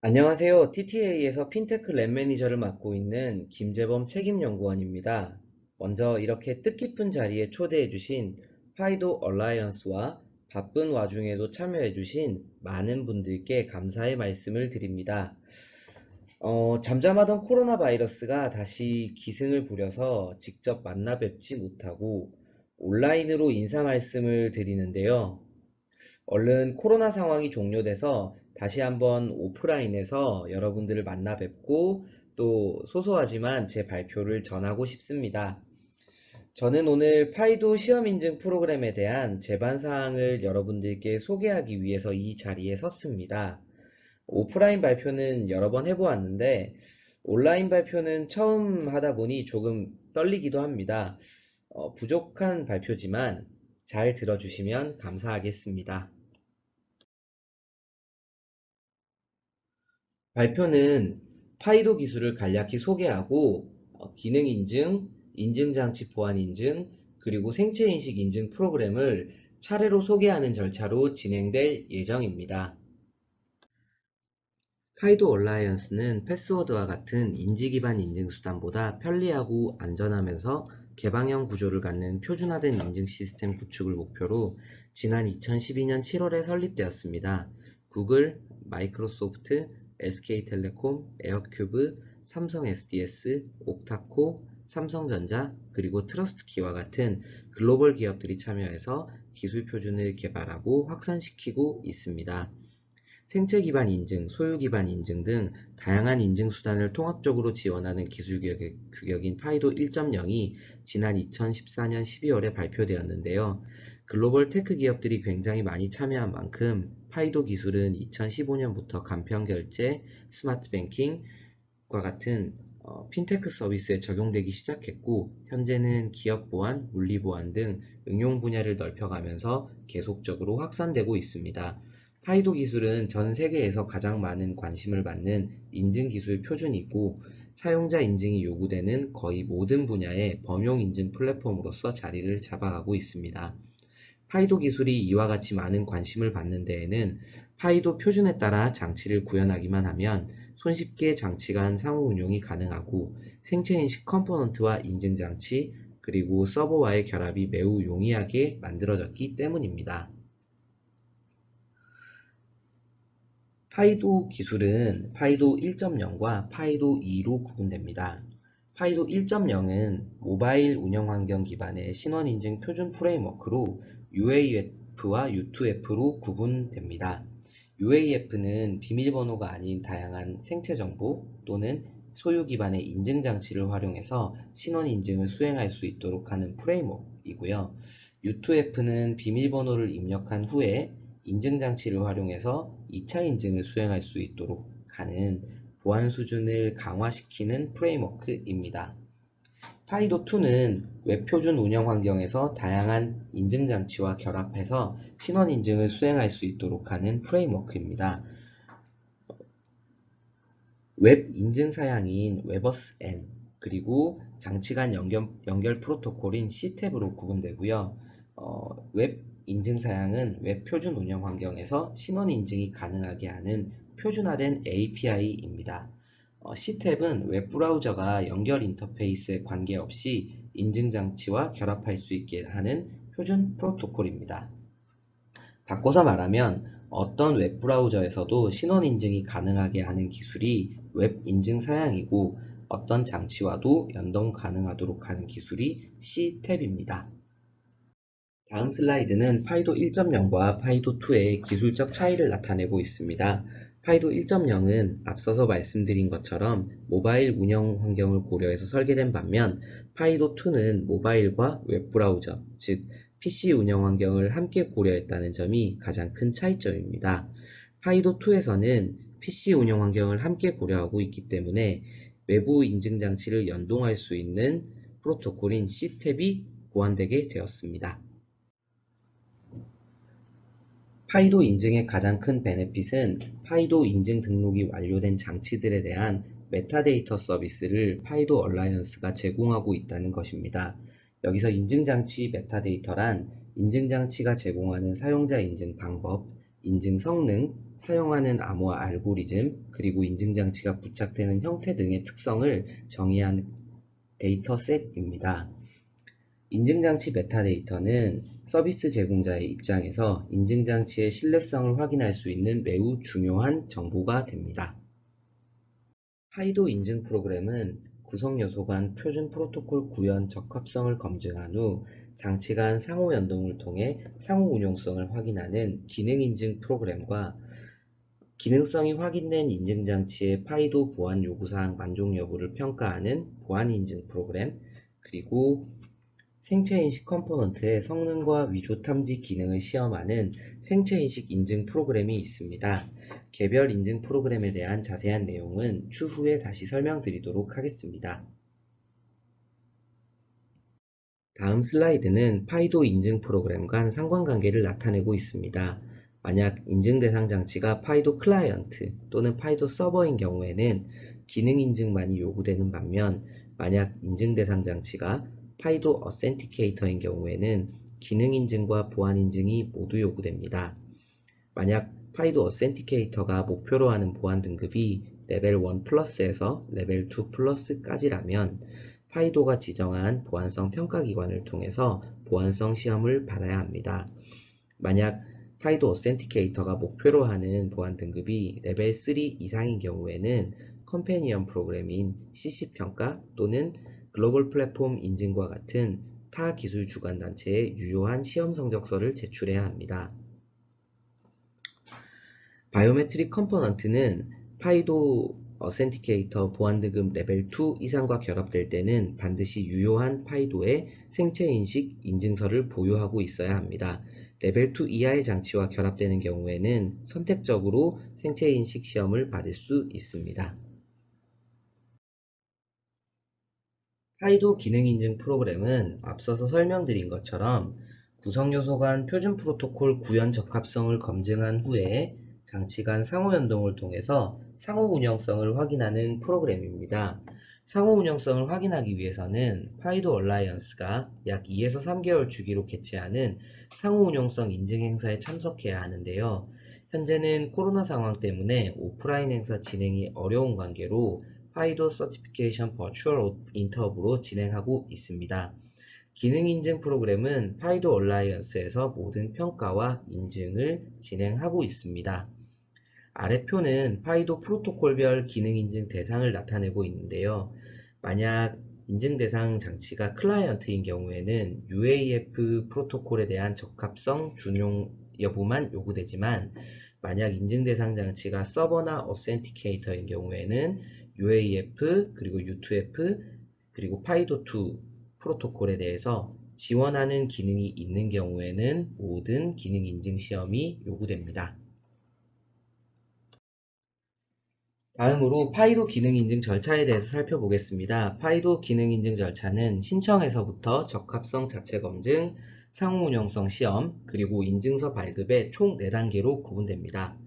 안녕하세요. TTA에서 핀테크 랩 매니저를 맡고 있는 김재범 책임연구원입니다. 먼저 이렇게 뜻깊은 자리에 초대해주신 파이도 얼라이언스와 바쁜 와중에도 참여해주신 많은 분들께 감사의 말씀을 드립니다. 잠잠하던 코로나 바이러스가 다시 기승을 부려서 직접 만나 뵙지 못하고 온라인으로 인사 말씀을 드리는데요. 얼른 코로나 상황이 종료돼서 다시 한번 오프라인에서 여러분들을 만나 뵙고 또 소소하지만 제 발표를 전하고 싶습니다. 저는 오늘 파이도 시험 인증 프로그램에 대한 제반 사항을 여러분들께 소개하기 위해서 이 자리에 섰습니다. 오프라인 발표는 여러 번 해보았는데 온라인 발표는 처음 하다 보니 조금 떨리기도 합니다. 부족한 발표지만 잘 들어주시면 감사하겠습니다. 발표는 파이도 기술을 간략히 소개하고 기능 인증, 인증장치 보안 인증, 그리고 생체인식 인증 프로그램을 차례로 소개하는 절차로 진행될 예정입니다. 파이도 얼라이언스는 패스워드와 같은 인지 기반 인증 수단보다 편리하고 안전하면서 개방형 구조를 갖는 표준화된 인증 시스템 구축을 목표로 지난 2012년 7월에 설립되었습니다. 구글, 마이크로소프트, SK텔레콤, 에어큐브, 삼성 SDS, 옥타코, 삼성전자, 그리고 트러스트키와 같은 글로벌 기업들이 참여해서 기술 표준을 개발하고 확산시키고 있습니다. 생체 기반 인증, 소유 기반 인증 등 다양한 인증 수단을 통합적으로 지원하는 기술 규격인 파이도 1.0이 지난 2014년 12월에 발표되었는데요. 글로벌 테크 기업들이 굉장히 많이 참여한 만큼 파이도 기술은 2015년부터 간편 결제, 스마트 뱅킹과 같은 핀테크 서비스에 적용되기 시작했고, 현재는 기업 보안, 물리 보안 등 응용 분야를 넓혀가면서 계속적으로 확산되고 있습니다. 파이도 기술은 전 세계에서 가장 많은 관심을 받는 인증 기술 표준이고, 사용자 인증이 요구되는 거의 모든 분야의 범용 인증 플랫폼으로서 자리를 잡아가고 있습니다. 파이도 기술이 이와 같이 많은 관심을 받는 데에는 파이도 표준에 따라 장치를 구현하기만 하면 손쉽게 장치 간 상호 운용이 가능하고 생체인식 컴포넌트와 인증장치 그리고 서버와의 결합이 매우 용이하게 만들어졌기 때문입니다. 파이도 기술은 파이도 1.0과 파이도 2로 구분됩니다. 파이도 1.0은 모바일 운영 환경 기반의 신원 인증 표준 프레임워크로 UAF와 U2F로 구분됩니다. UAF는 비밀번호가 아닌 다양한 생체 정보 또는 소유 기반의 인증 장치를 활용해서 신원 인증을 수행할 수 있도록 하는 프레임워크이고요. U2F는 비밀번호를 입력한 후에 인증장치를 활용해서 2차 인증을 수행할 수 있도록 하는 보안 수준을 강화시키는 프레임워크입니다. 파이도2는 웹표준 운영 환경에서 다양한 인증장치와 결합해서 신원 인증을 수행할 수 있도록 하는 프레임워크입니다. 웹 인증 사양인 웨버스N 그리고 장치 간 연결 프로토콜인 C탭으로 구분되고요. 웹 인증 사양은 웹 표준 운영 환경에서 신원 인증이 가능하게 하는 표준화된 API입니다. C탭은 웹 브라우저가 연결 인터페이스에 관계없이 인증 장치와 결합할 수 있게 하는 표준 프로토콜입니다. 바꿔서 말하면 어떤 웹브라우저에서도 신원 인증이 가능하게 하는 기술이 웹 인증 사양이고 어떤 장치와도 연동 가능하도록 하는 기술이 C탭입니다. 다음 슬라이드는 파이도 1.0과 파이도 2의 기술적 차이를 나타내고 있습니다. 파이도 1.0은 앞서서 말씀드린 것처럼 모바일 운영 환경을 고려해서 설계된 반면 파이도 2는 모바일과 웹브라우저, 즉 PC 운영 환경을 함께 고려했다는 점이 가장 큰 차이점입니다. 파이도 2에서는 PC 운영 환경을 함께 고려하고 있기 때문에 외부 인증 장치를 연동할 수 있는 프로토콜인 C탭이 보완되게 되었습니다. 파이도 인증의 가장 큰 베네핏은 파이도 인증 등록이 완료된 장치들에 대한 메타데이터 서비스를 파이도 얼라이언스가 제공하고 있다는 것입니다. 여기서 인증장치 메타데이터란 인증장치가 제공하는 사용자 인증 방법, 인증 성능, 사용하는 암호화 알고리즘, 그리고 인증장치가 부착되는 형태 등의 특성을 정의한 데이터셋입니다. 인증장치 메타데이터는 서비스 제공자의 입장에서 인증장치의 신뢰성을 확인할 수 있는 매우 중요한 정보가 됩니다. 파이도 인증 프로그램은 구성 요소 간 표준 프로토콜 구현 적합성을 검증한 후 장치 간 상호 연동을 통해 상호 운용성을 확인하는 기능 인증 프로그램과 기능성이 확인된 인증장치의 파이도 보안 요구사항 만족 여부를 평가하는 보안 인증 프로그램, 그리고 생체인식 컴포넌트의 성능과 위조 탐지 기능을 시험하는 생체인식 인증 프로그램이 있습니다. 개별 인증 프로그램에 대한 자세한 내용은 추후에 다시 설명드리도록 하겠습니다. 다음 슬라이드는 파이도 인증 프로그램 간 상관관계를 나타내고 있습니다. 만약 인증 대상 장치가 파이도 클라이언트 또는 파이도 서버인 경우에는 기능 인증만이 요구되는 반면, 만약 인증 대상 장치가 파이도 어센티케이터인 경우에는 기능 인증과 보안 인증이 모두 요구됩니다. 만약 파이도 어센티케이터가 목표로 하는 보안 등급이 레벨 1 플러스에서 레벨 2 플러스까지라면 파이도가 지정한 보안성 평가기관을 통해서 보안성 시험을 받아야 합니다. 만약 파이도 어센티케이터가 목표로 하는 보안 등급이 레벨 3 이상인 경우에는 컴패니언 프로그램인 CC평가 또는 글로벌 플랫폼 인증과 같은 타 기술 주관 단체에 유효한 시험 성적서를 제출해야 합니다. 바이오메트릭 컴포넌트는 파이도 어센티케이터 보안 등급 레벨 2 이상과 결합될 때는 반드시 유효한 파이도의 생체인식 인증서를 보유하고 있어야 합니다. 레벨 2 이하의 장치와 결합되는 경우에는 선택적으로 생체인식 시험을 받을 수 있습니다. 파이도 기능 인증 프로그램은 앞서서 설명드린 것처럼 구성 요소 간 표준 프로토콜 구현 적합성을 검증한 후에 장치 간 상호 연동을 통해서 상호 운영성을 확인하는 프로그램입니다. 상호 운영성을 확인하기 위해서는 파이도 얼라이언스가 약 2에서 3개월 주기로 개최하는 상호 운영성 인증 행사에 참석해야 하는데요. 현재는 코로나 상황 때문에 오프라인 행사 진행이 어려운 관계로 파이도 서티피케이션 버추얼 인터뷰로 진행하고 있습니다. 기능 인증 프로그램은 파이도 얼라이언스에서 모든 평가와 인증을 진행하고 있습니다. 아래 표는 파이도 프로토콜별 기능 인증 대상을 나타내고 있는데요. 만약 인증 대상 장치가 클라이언트인 경우에는 UAF 프로토콜에 대한 적합성 준용 여부만 요구되지만, 만약 인증 대상 장치가 서버나 어센티케이터인 경우에는 UAF 그리고 U2F 그리고 파이도2 프로토콜에 대해서 지원하는 기능이 있는 경우에는 모든 기능 인증 시험이 요구됩니다. 다음으로 파이도 기능 인증 절차에 대해서 살펴보겠습니다. 파이도 기능 인증 절차는 신청에서부터 적합성 자체 검증, 상호 운영성 시험, 그리고 인증서 발급의 총 4단계로 구분됩니다.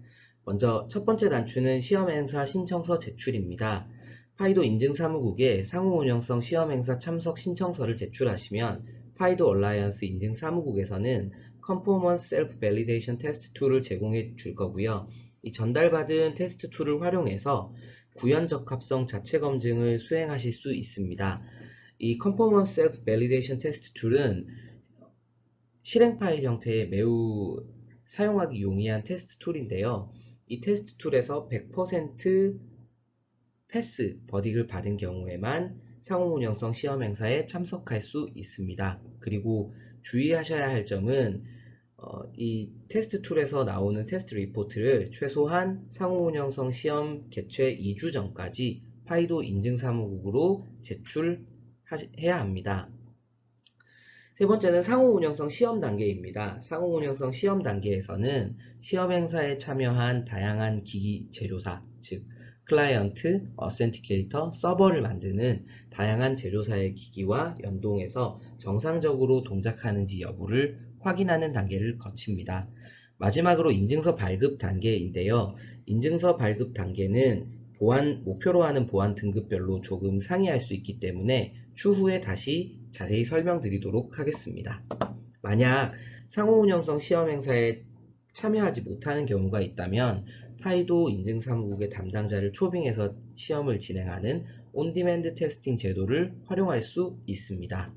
먼저 첫 번째 단추는 시험 행사 신청서 제출입니다. 파이도 인증 사무국에 상호 운영성 시험 행사 참석 신청서를 제출하시면 파이도 얼라이언스 인증 사무국에서는 컨포먼스 셀프 밸리데이션 테스트 툴을 제공해 줄 거고요. 이 전달받은 테스트 툴을 활용해서 구현 적합성 자체 검증을 수행하실 수 있습니다. 이 컨포먼스 셀프 밸리데이션 테스트 툴은 실행 파일 형태의 매우 사용하기 용이한 테스트 툴인데요. 이 테스트 툴에서 100% 패스, 버딕을 받은 경우에만 상호 운영성 시험 행사에 참석할 수 있습니다. 그리고 주의하셔야 할 점은 이 테스트 툴에서 나오는 테스트 리포트를 최소한 상호 운영성 시험 개최 2주 전까지 파이도 인증 사무국으로 제출해야 합니다. 세 번째는 상호 운영성 시험 단계입니다. 상호 운영성 시험 단계에서는 시험 행사에 참여한 다양한 기기 제조사, 즉 클라이언트, 어센티케이터, 서버를 만드는 다양한 제조사의 기기와 연동해서 정상적으로 동작하는지 여부를 확인하는 단계를 거칩니다. 마지막으로 인증서 발급 단계인데요. 인증서 발급 단계는 목표로 하는 보안 등급별로 조금 상이할 수 있기 때문에 추후에 다시 자세히 설명드리도록 하겠습니다. 만약 상호 운영성 시험 행사에 참여하지 못하는 경우가 있다면 파이도 인증사무국의 담당자를 초빙해서 시험을 진행하는 온디맨드 테스팅 제도를 활용할 수 있습니다.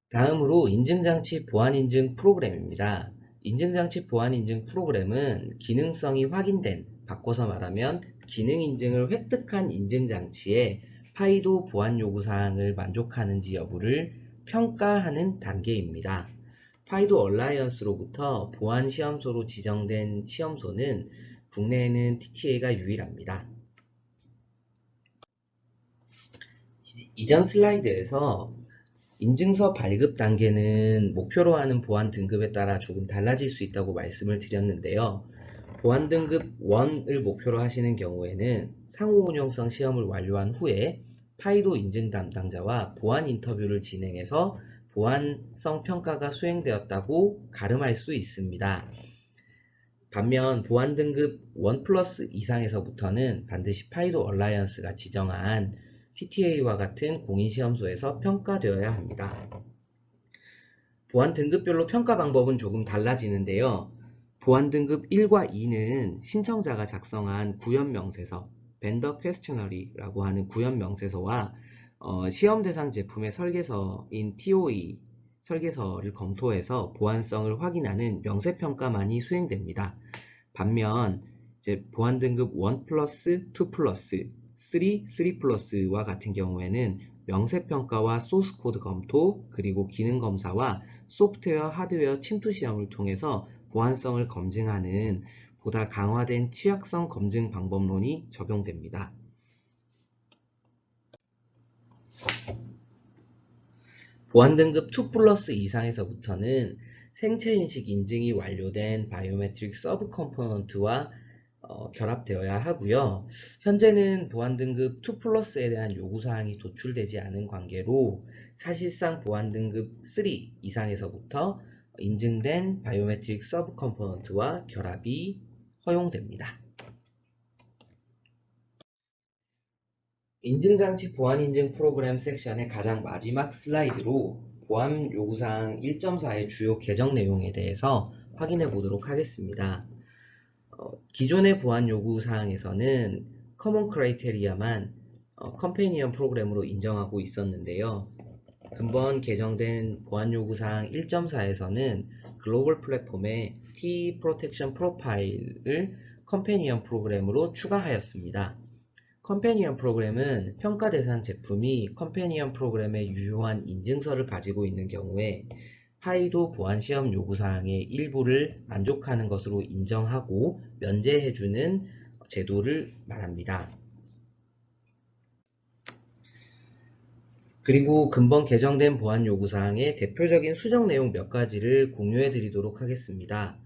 다음으로 인증장치 보안인증 프로그램입니다. 인증장치 보안인증 프로그램은 기능성이 확인된, 바꿔서 말하면 기능인증을 획득한 인증장치에 파이도 보안 요구사항을 만족하는지 여부를 평가하는 단계입니다. 파이도 얼라이언스로부터 보안시험소로 지정된 시험소는 국내에는 TTA가 유일합니다. 이전 슬라이드에서 인증서 발급 단계는 목표로 하는 보안 등급에 따라 조금 달라질 수 있다고 말씀을 드렸는데요. 보안 등급 1을 목표로 하시는 경우에는 상호 운용성 시험을 완료한 후에 파이도 인증 담당자와 보안 인터뷰를 진행해서 보안성 평가가 수행되었다고 가름할 수 있습니다. 반면 보안 등급 1 플러스 이상에서부터는 반드시 파이도 얼라이언스가 지정한 TTA와 같은 공인시험소에서 평가되어야 합니다. 보안 등급별로 평가 방법은 조금 달라지는데요. 보안 등급 1과 2는 신청자가 작성한 구현명세서, 벤더 퀘스처너리라고 하는 구현명세서와 시험 대상 제품의 설계서인 TOE 설계서를 검토해서 보안성을 확인하는 명세평가만이 수행됩니다. 반면 보안 등급 1 플러스, 2 플러스, 3 플러스와 같은 경우에는 명세평가와 소스코드 검토, 그리고 기능검사와 소프트웨어, 하드웨어 침투 시험을 통해서 보안성을 검증하는 보다 강화된 취약성 검증 방법론이 적용됩니다. 보안 등급 2 플러스 이상에서부터는 생체인식 인증이 완료된 바이오메트릭 서브 컴포넌트와 결합되어야 하고요. 현재는 보안 등급 2 플러스에 대한 요구사항이 도출되지 않은 관계로 사실상 보안 등급 3 이상에서부터 인증된 바이오메트릭 서브 컴포넌트와 결합이 허용됩니다. 인증장치 보안인증 프로그램 섹션의 가장 마지막 슬라이드로 보안 요구사항 1.4의 주요 개정 내용에 대해서 확인해 보도록 하겠습니다. 기존의 보안 요구사항에서는 커먼 크라이테리아만 컴패니언 프로그램으로 인정하고 있었는데요. 근본 개정된 보안 요구사항 1.4에서는 글로벌 플랫폼의 T 프로텍션 프로파일을 컴패니언 프로그램으로 추가하였습니다. 컴패니언 프로그램은 평가 대상 제품이 컴패니언 프로그램의 유효한 인증서를 가지고 있는 경우에 파이도 보안 시험 요구사항의 일부를 만족하는 것으로 인정하고 면제해주는 제도를 말합니다. 그리고 근본 개정된 보안 요구사항의 대표적인 수정 내용 몇 가지를 공유해 드리도록 하겠습니다.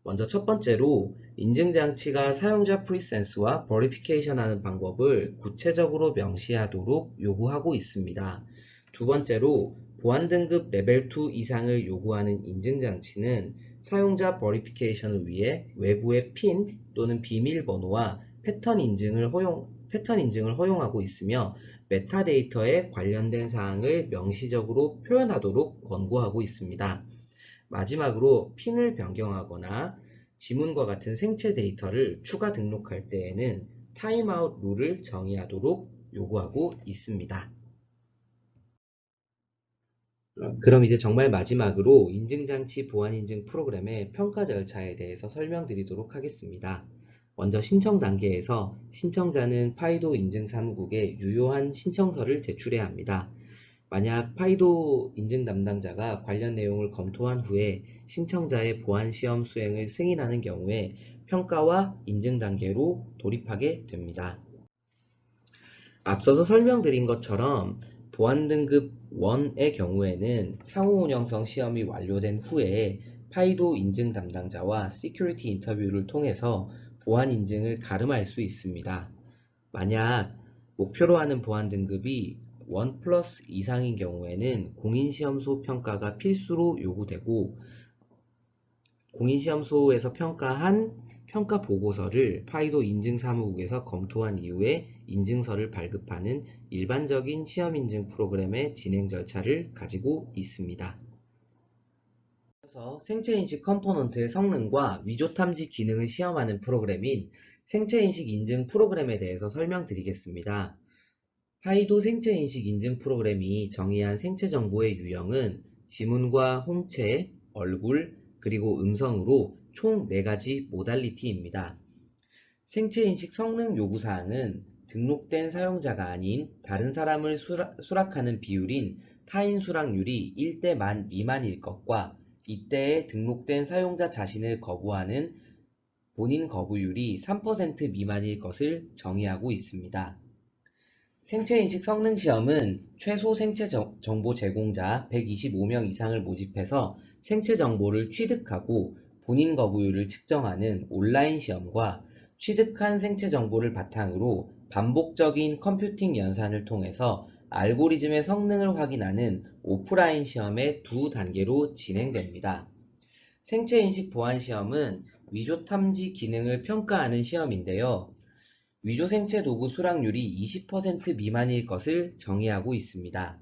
먼저 첫 번째로 인증장치가 사용자 프리센스와 버리피케이션 하는 방법을 구체적으로 명시하도록 요구하고 있습니다. 두 번째로 보안 등급 레벨 2 이상을 요구하는 인증장치는 사용자 버리피케이션을 위해 외부의 핀 또는 비밀번호와 패턴 인증을 허용하고 있으며 메타데이터에 관련된 사항을 명시적으로 표현하도록 권고하고 있습니다. 마지막으로 핀을 변경하거나 지문과 같은 생체 데이터를 추가 등록할 때에는 타임아웃 룰을 정의하도록 요구하고 있습니다. 그럼 이제 정말 마지막으로 인증장치 보안인증 프로그램의 평가 절차에 대해서 설명드리도록 하겠습니다. 먼저 신청 단계에서 신청자는 파이도 인증사무국에 유효한 신청서를 제출해야 합니다. 만약 파이도 인증 담당자가 관련 내용을 검토한 후에 신청자의 보안시험 수행을 승인하는 경우에 평가와 인증 단계로 돌입하게 됩니다. 앞서서 설명드린 것처럼 보안 등급 1의 경우에는 상호 운영성 시험이 완료된 후에 파이도 인증 담당자와 시큐리티 인터뷰를 통해서 보안 인증을 가름할 수 있습니다. 만약 목표로 하는 보안 등급이 1 플러스 이상인 경우에는 공인시험소 평가가 필수로 요구되고 공인시험소에서 평가한 평가 보고서를 파이도 인증사무국에서 검토한 이후에 인증서를 발급하는 일반적인 시험인증 프로그램의 진행 절차를 가지고 있습니다. 이어서 생체인식 컴포넌트의 성능과 위조 탐지 기능을 시험하는 프로그램인 생체인식 인증 프로그램에 대해서 설명드리겠습니다. 파이도 생체인식 인증 프로그램이 정의한 생체 정보의 유형은 지문과 홍채, 얼굴, 그리고 음성으로 총 4가지 모달리티입니다. 생체인식 성능 요구사항은 등록된 사용자가 아닌 다른 사람을 수락하는 비율인 타인 수락률이 1대 만 미만일 것과 이때에 등록된 사용자 자신을 거부하는 본인 거부율이 3% 미만일 것을 정의하고 있습니다. 생체인식 성능시험은 최소 생체 정보 제공자 125명 이상을 모집해서 생체 정보를 취득하고 본인 거부율을 측정하는 온라인 시험과 취득한 생체 정보를 바탕으로 반복적인 컴퓨팅 연산을 통해서 알고리즘의 성능을 확인하는 오프라인 시험의 두 단계로 진행됩니다. 생체인식 보안 시험은 위조 탐지 기능을 평가하는 시험인데요. 위조 생체 도구 수락률이 20% 미만일 것을 정의하고 있습니다.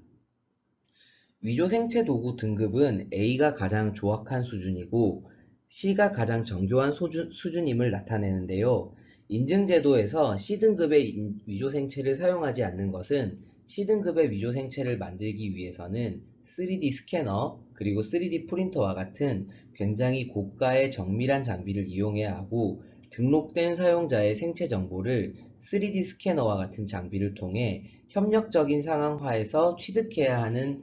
위조 생체 도구 등급은 A가 가장 조악한 수준이고 C가 가장 정교한 수준임을 나타내는데요. 인증제도에서 C등급의 위조 생체를 사용하지 않는 것은 C등급의 위조 생체를 만들기 위해서는 3D 스캐너 그리고 3D 프린터와 같은 굉장히 고가의 정밀한 장비를 이용해야 하고 등록된 사용자의 생체 정보를 3D 스캐너와 같은 장비를 통해 협력적인 상황화에서 취득해야 하는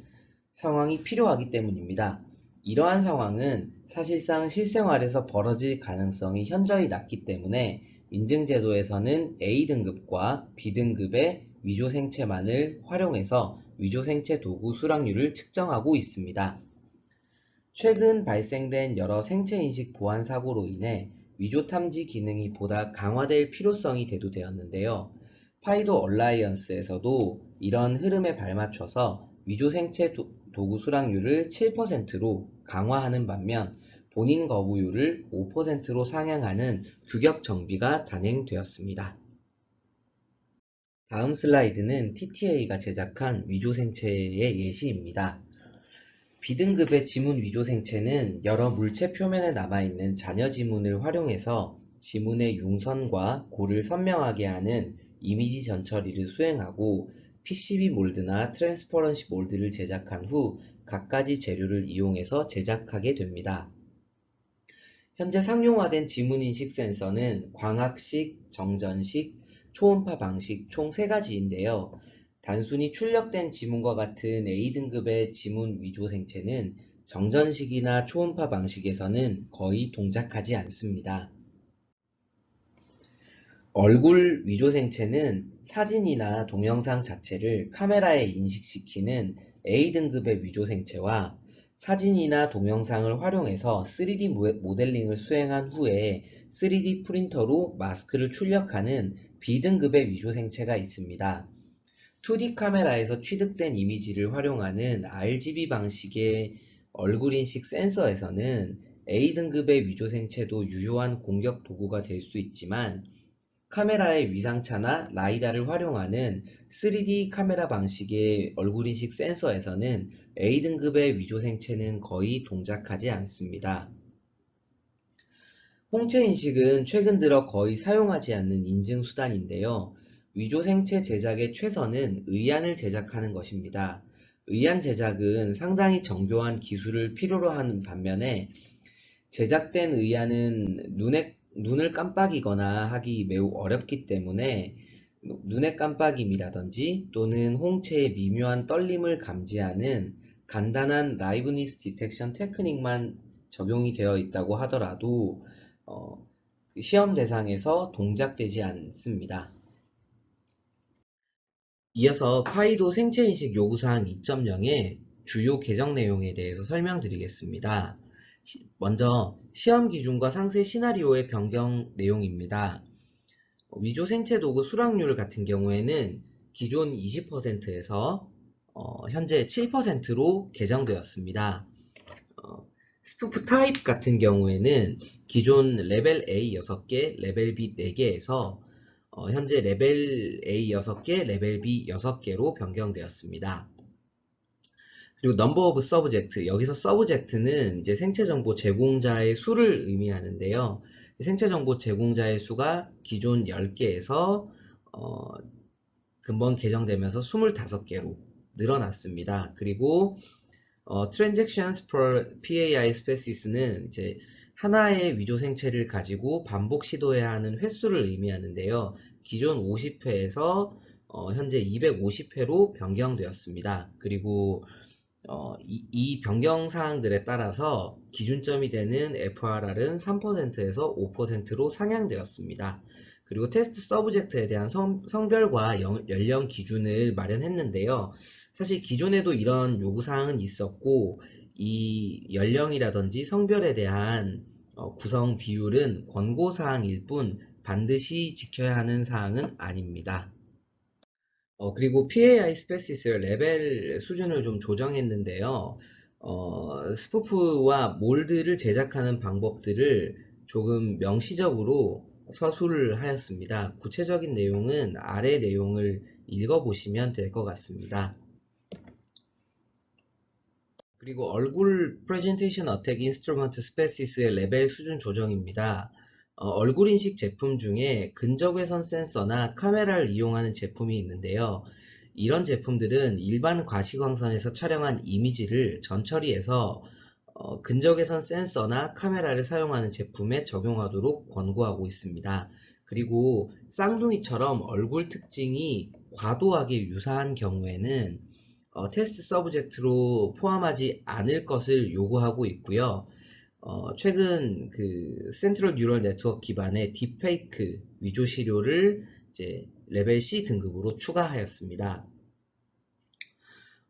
상황이 필요하기 때문입니다. 이러한 상황은 사실상 실생활에서 벌어질 가능성이 현저히 낮기 때문에 인증제도에서는 A등급과 B등급의 위조 생체만을 활용해서 위조 생체 도구 수락률을 측정하고 있습니다. 최근 발생된 여러 생체인식 보안 사고로 인해 위조 탐지 기능이 보다 강화될 필요성이 대두되었는데요. 파이도 얼라이언스에서도 이런 흐름에 발맞춰서 위조 생체 도구 수락률을 7%로 강화하는 반면 본인 거부율을 5%로 상향하는 규격 정비가 단행되었습니다. 다음 슬라이드는 TTA가 제작한 위조 생체의 예시입니다. B등급의 지문 위조 생체는 여러 물체 표면에 남아있는 잔여 지문을 활용해서 지문의 융선과 고를 선명하게 하는 이미지 전처리를 수행하고 PCB 몰드나 트랜스퍼런시 몰드를 제작한 후 갖가지 재료를 이용해서 제작하게 됩니다. 현재 상용화된 지문인식 센서는 광학식, 정전식, 초음파 방식 총 3가지인데요. 단순히 출력된 지문과 같은 A등급의 지문 위조 생체는 정전식이나 초음파 방식에서는 거의 동작하지 않습니다. 얼굴 위조 생체는 사진이나 동영상 자체를 카메라에 인식시키는 A등급의 위조 생체와 사진이나 동영상을 활용해서 3D 모델링을 수행한 후에 3D 프린터로 마스크를 출력하는 B등급의 위조 생체가 있습니다. 2D 카메라에서 취득된 이미지를 활용하는 RGB 방식의 얼굴인식 센서에서는 A등급의 위조 생체도 유효한 공격 도구가 될 수 있지만 카메라의 위상차나 라이다를 활용하는 3D 카메라 방식의 얼굴인식 센서에서는 A등급의 위조 생체는 거의 동작하지 않습니다. 홍채 인식은 최근 들어 거의 사용하지 않는 인증 수단인데요. 위조 생체 제작의 최선은 의안을 제작하는 것입니다. 의안 제작은 상당히 정교한 기술을 필요로 하는 반면에 제작된 의안은 눈을 깜빡이거나 하기 매우 어렵기 때문에 눈의 깜빡임이라든지 또는 홍채의 미묘한 떨림을 감지하는 간단한 라이브니스 디텍션 테크닉만 적용이 되어 있다고 하더라도 시험 대상에서 동작되지 않습니다. 이어서 파이도 생체인식 요구사항 2.0의 주요 개정 내용에 대해서 설명드리겠습니다. 먼저 시험 기준과 상세 시나리오의 변경 내용입니다. 위조 생체 도구 수락률 같은 경우에는 기존 20%에서 현재 7%로 개정되었습니다. 스푸프 타입 같은 경우에는 기존 레벨 A 6개, 레벨 B 4개에서 현재 레벨 A 6개, 레벨 B 6개로 변경되었습니다. 그리고 number of subject, 여기서 subject는 이제 생체 정보 제공자의 수를 의미하는데요. 생체 정보 제공자의 수가 기존 10개에서 근본 개정되면서 25개로 늘어났습니다. 그리고 transactions per PAI species는 이제 하나의 위조 생체를 가지고 반복 시도해야 하는 횟수를 의미하는데요. 기존 50회에서 현재 250회로 변경되었습니다. 그리고 이 변경 사항들에 따라서 기준점이 되는 FRR은 3%에서 5%로 상향되었습니다. 그리고 테스트 서브젝트에 대한 성별과 연령 기준을 마련했는데요. 사실 기존에도 이런 요구사항은 있었고, 이 연령이라든지 성별에 대한 구성 비율은 권고사항일 뿐 반드시 지켜야 하는 사항은 아닙니다. 그리고 PAI 스페시스의 레벨 수준을 좀 조정했는데요. 스푸프와 몰드를 제작하는 방법들을 조금 명시적으로 서술을 하였습니다. 구체적인 내용은 아래 내용을 읽어보시면 될 것 같습니다. 그리고 얼굴 프레젠테이션 어택 인스트루먼트 스페시스의 레벨 수준 조정입니다. 얼굴 인식 제품 중에 근적외선 센서나 카메라를 이용하는 제품이 있는데요. 이런 제품들은 일반 과시광선에서 촬영한 이미지를 전처리해서 근적외선 센서나 카메라를 사용하는 제품에 적용하도록 권고하고 있습니다. 그리고 쌍둥이처럼 얼굴 특징이 과도하게 유사한 경우에는 테스트 서브젝트로 포함하지 않을 것을 요구하고 있고요. 최근 그 센트럴 뉴럴 네트워크 기반의 딥페이크 위조 시료를 이제 레벨 C 등급으로 추가하였습니다.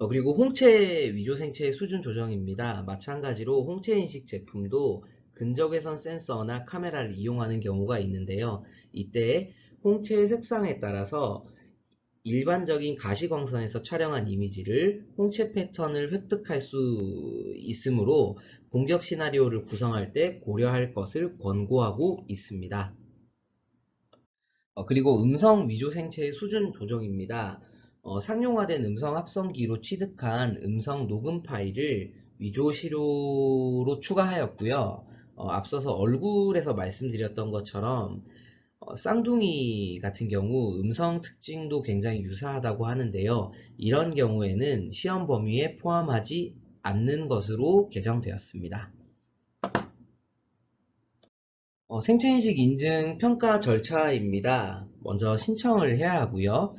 그리고 홍채 위조 생체의 수준 조정입니다. 마찬가지로 홍채 인식 제품도 근적외선 센서나 카메라를 이용하는 경우가 있는데요. 이때 홍채의 색상에 따라서 일반적인 가시광선에서 촬영한 이미지를 홍채 패턴을 획득할 수 있으므로 공격 시나리오를 구성할 때 고려할 것을 권고하고 있습니다. 그리고 음성 위조 생체의 수준 조정입니다. 상용화된 음성 합성기로 취득한 음성 녹음 파일을 위조 시료로 추가하였고요. 앞서서 얼굴에서 말씀드렸던 것처럼 쌍둥이 같은 경우 음성 특징도 굉장히 유사하다고 하는데요. 이런 경우에는 시험 범위에 포함하지 않는 것으로 개정되었습니다. 생체인식 인증 평가 절차입니다. 먼저 신청을 해야 하고요.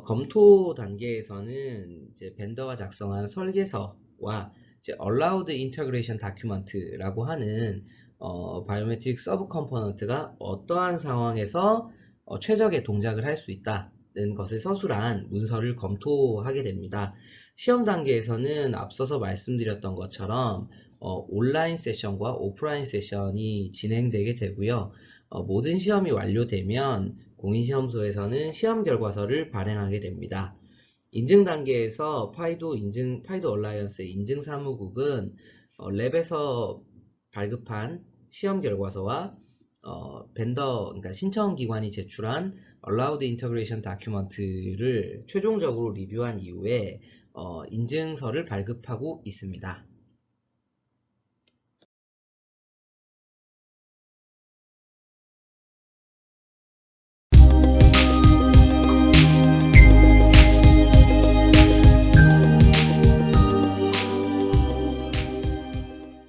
검토 단계에서는 이제 벤더가 작성한 설계서와 이제 Allowed Integration Document라고 하는 바이오메트릭 서브 컴포넌트가 어떠한 상황에서 최적의 동작을 할 수 있다는 것을 서술한 문서를 검토하게 됩니다. 시험 단계에서는 앞서서 말씀드렸던 것처럼 온라인 세션과 오프라인 세션이 진행되게 되고요. 모든 시험이 완료되면 공인시험소에서는 시험 결과서를 발행하게 됩니다. 인증 단계에서 파이도 얼라이언스의 인증사무국은 랩에서 발급한 시험 결과서와 그러니까 신청기관이 제출한 Allowed Integration Document를 최종적으로 리뷰한 이후에 인증서를 발급하고 있습니다.